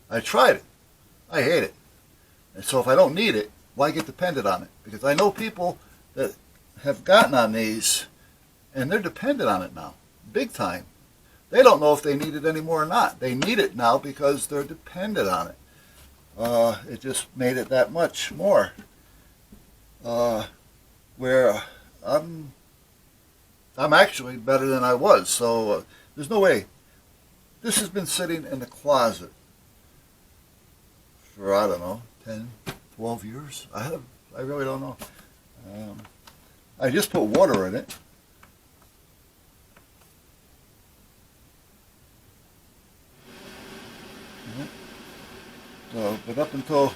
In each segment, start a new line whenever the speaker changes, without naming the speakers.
I tried it. I hate it. And so if I don't need it, why get dependent on it? Because I know people that have gotten on these and they're dependent on it now, big time. They don't know if they need it anymore or not. They need it now because they're dependent on it. It just made it that much more. Where I'm actually better than I was. So there's no way. This has been sitting in the closet for, I don't know, 10, 12 years. I really don't know. I just put water in it. So, but up until,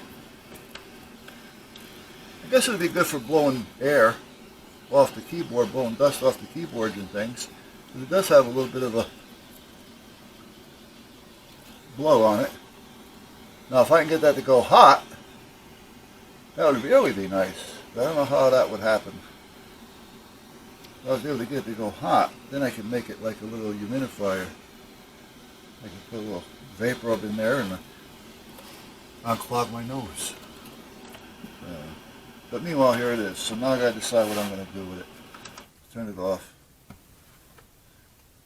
I guess it would be good for blowing air off the keyboard, blowing dust off the keyboard and things. But it does have a little bit of a blow on it. Now, if I can get that to go hot, that would really be nice. But I don't know how that would happen. If I was able to get it to go hot, then I could make it like a little humidifier. I could put a little vapor up in there and unclog my nose. But meanwhile, here it is. So now I gotta decide what I'm gonna do with it. Turn it off.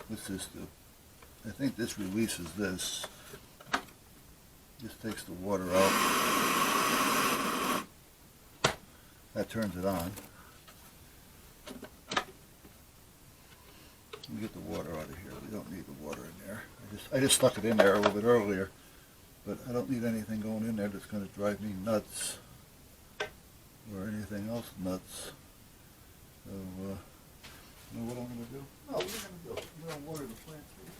What's this do? I think this releases this. This takes the water out. That turns it on. Let me get the water out of here. We don't need the water in there. I just stuck it in there a little bit earlier, but I don't need anything going in there that's going to drive me nuts or anything else nuts. So, you know what I'm going to do? Oh, what are we going to do? We're going to water the plants here.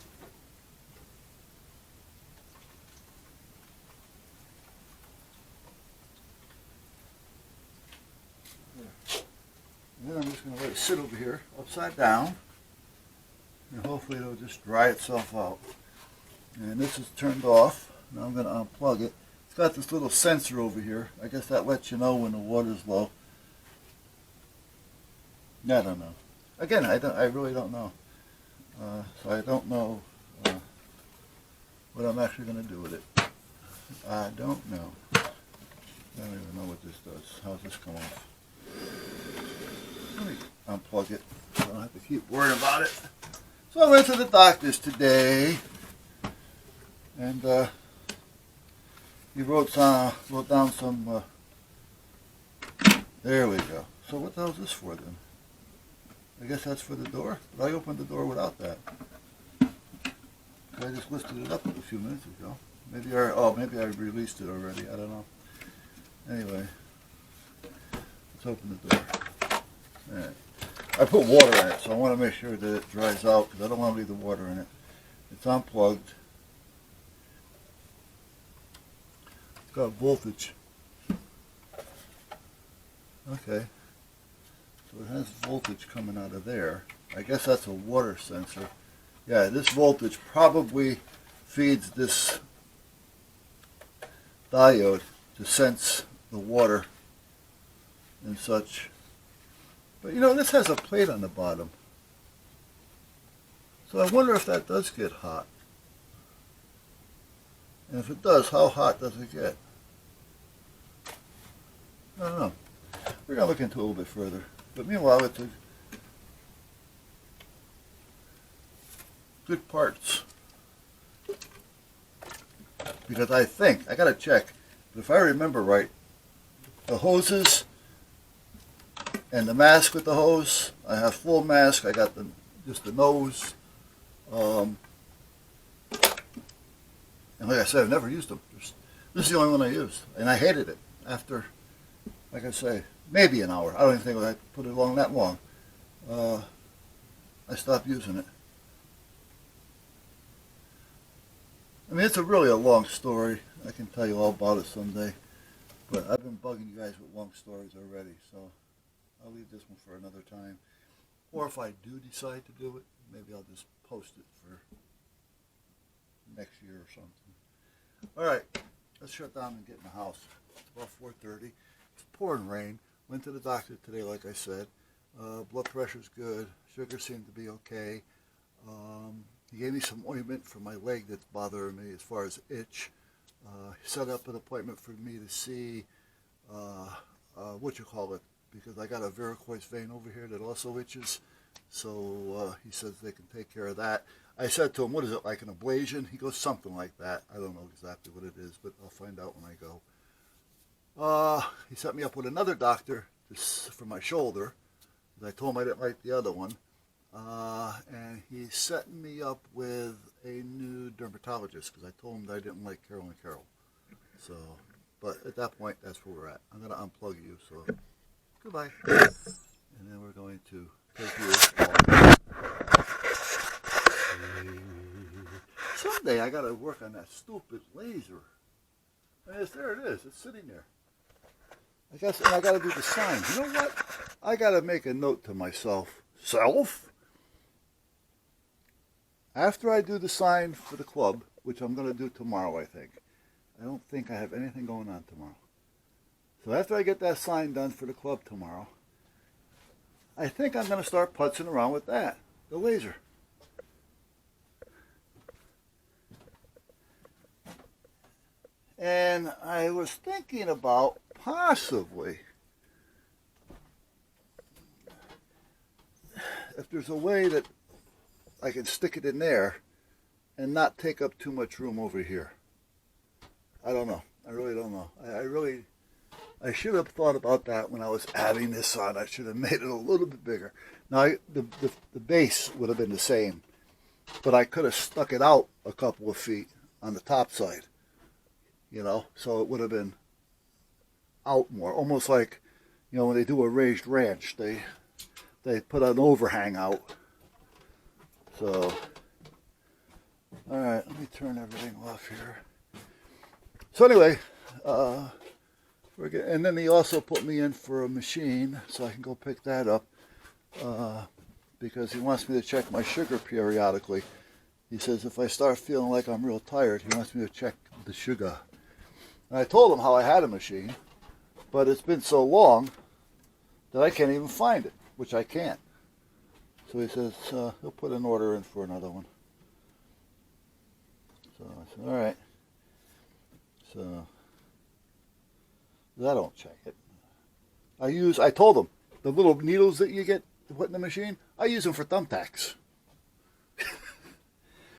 And then I'm just going to let it sit over here, upside down, and hopefully it'll just dry itself out. And this is turned off. Now I'm going to unplug it. It's got this little sensor over here. I guess that lets you know when the water's low. I don't know. Again, I really don't know. So I don't know what I'm actually going to do with it. I don't know. I don't even know what this does. How's this come off? Let me unplug it so I don't have to keep worrying about it. So I went to the doctor's today, and he wrote down some, there we go. So what the hell is this for then? I guess that's for the door, but I opened the door without that. I just lifted it up a few minutes ago. Maybe I released it already, I don't know. Anyway, let's open the door. Alright. I put water in it, so I want to make sure that it dries out because I don't want to leave the water in it. It's unplugged. It's got voltage. Okay. So it has voltage coming out of there. I guess that's a water sensor. Yeah, this voltage probably feeds this diode to sense the water and such. But you know, this has a plate on the bottom. So I wonder if that does get hot. And if it does, how hot does it get? I don't know. We're going to look into it a little bit further. But meanwhile, it's a good parts. Because I think, I got to check, but if I remember right, the hoses and the mask with the hose, I have full mask, I got just the nose. And like I said, I've never used them. This is the only one I used. And I hated it after, like I say, maybe an hour. I don't even think I put it along that long. I stopped using it. I mean, it's really a long story. I can tell you all about it someday. But I've been bugging you guys with long stories already, so I'll leave this one for another time. Or if I do decide to do it, maybe I'll just post it for next year or something. Alright, let's shut down and get in the house. It's about 4:30. It's pouring rain. Went to the doctor today, like I said. Blood pressure's good. Sugar seemed to be okay. He gave me some ointment for my leg that's bothering me as far as itch. set up an appointment for me to see what you call it, because I got a varicose vein over here that also itches. So he says they can take care of that. I said to him, what is it, like an ablation? He goes, something like that. I don't know exactly what it is, but I'll find out when I go. He set me up with another doctor for my shoulder. I told him I didn't like the other one. And he's setting me up with a new dermatologist because I told him that I didn't like Carol and Carol. So, but at that point, that's where we're at. I'm going to unplug you, so goodbye. And then we're going to take you. Someday I got to work on that stupid laser. And there it is. It's sitting there. I guess, and I got to do the sign. You know what? I got to make a note to myself. After I do the sign for the club, which I'm going to do tomorrow, I think. I don't think I have anything going on tomorrow. So after I get that sign done for the club tomorrow, I think I'm going to start putzing around with that, the laser. And I was thinking about possibly, if there's a way that I can stick it in there and not take up too much room over here. I don't know. I really don't know. I should have thought about that when I was adding this on. I should have made it a little bit bigger. Now, the base would have been the same, but I could have stuck it out a couple of feet on the top side, you know, so it would have been out more. Almost like, you know, when they do a raised ranch, they put an overhang out. So, all right, let me turn everything off here. So anyway, and then he also put me in for a machine so I can go pick that up because he wants me to check my sugar periodically. He says if I start feeling like I'm real tired, he wants me to check the sugar. And I told him how I had a machine, but it's been so long that I can't even find it, which I can't. So he says he'll put an order in for another one. So I said, all right. So I don't check it. I told him, the little needles that you get to put in the machine, I use them for thumbtacks.